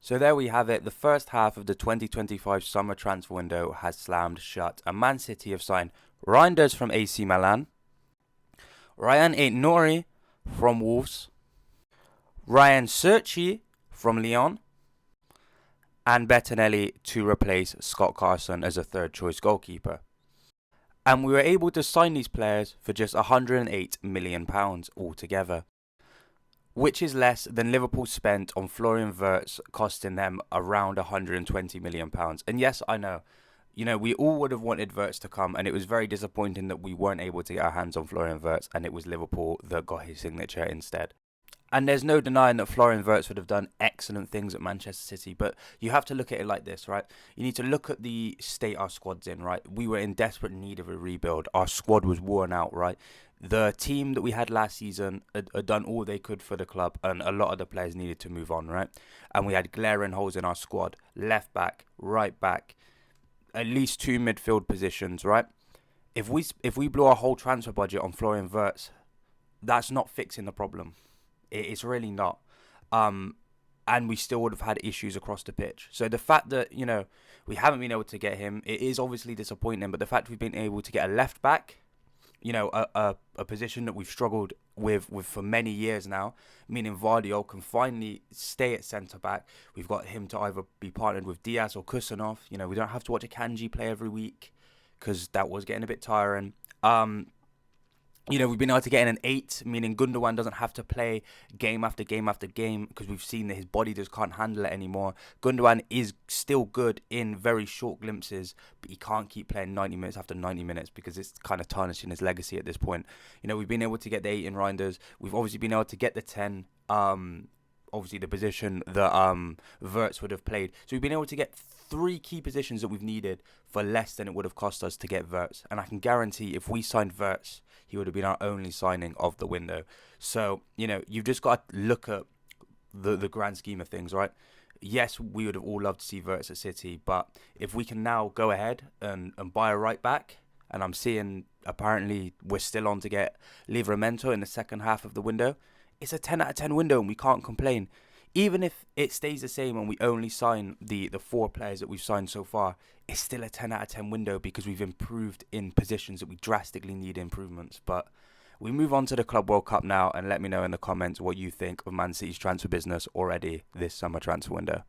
So there we have it. The first half of the 2025 summer transfer window has slammed shut. And Man City have signed Reinders from AC Milan, Ryan Aït-Nouri from Wolves, Ryan Searchy from Lyon, and Bettinelli to replace Scott Carson as a third choice goalkeeper. And we were able to sign these players for just £108 million altogether, which is less than Liverpool spent on Florian Wirtz, costing them around £120 million. And yes, I know, we all would have wanted Wirtz to come, and it was very disappointing that we weren't able to get our hands on Florian Wirtz, and it was Liverpool that got his signature instead. And there's no denying that Florian Wirtz would have done excellent things at Manchester City, but you have to look at it like this, right? You need to look at the state our squad's in, right? We were in desperate need of a rebuild. Our squad was worn out, right? The team that we had last season had done all they could for the club, and a lot of the players needed to move on, right? And we had glaring holes in our squad: left back, right back, at least two midfield positions, right? If we blew our whole transfer budget on Florian Wirtz, that's not fixing the problem. It's really not. And we still would have had issues across the pitch. So the fact that, we haven't been able to get him, it is obviously disappointing. But the fact we've been able to get a left back, a position that we've struggled with for many years now, meaning Vardio can finally stay at centre back. We've got him to either be partnered with Diaz or Kusanov. We don't have to watch a Kanji play every week, because that was getting a bit tiring. We've been able to get in an 8, meaning Gundogan doesn't have to play game after game after game, because we've seen that his body just can't handle it anymore. Gundogan is still good in very short glimpses, but he can't keep playing 90 minutes after 90 minutes, because it's kind of tarnishing his legacy at this point. We've been able to get the 8 in Reinders. We've obviously been able to get the 10, obviously the position that Wirtz would have played. So we've been able to get 3 key positions that we've needed for less than it would have cost us to get Wirtz. And I can guarantee if we signed Wirtz, he would have been our only signing of the window. So, you've just got to look at the grand scheme of things, right? Yes, we would have all loved to see Wirtz at City, but if we can now go ahead and buy a right back, and I'm seeing apparently we're still on to get Livramento in the second half of the window, it's a 10 out of 10 window and we can't complain. Even if it stays the same and we only sign the 4 players that we've signed so far, it's still a 10 out of 10 window, because we've improved in positions that we drastically need improvements. But we move on to the Club World Cup now, and let me know in the comments what you think of Man City's transfer business already this summer transfer window.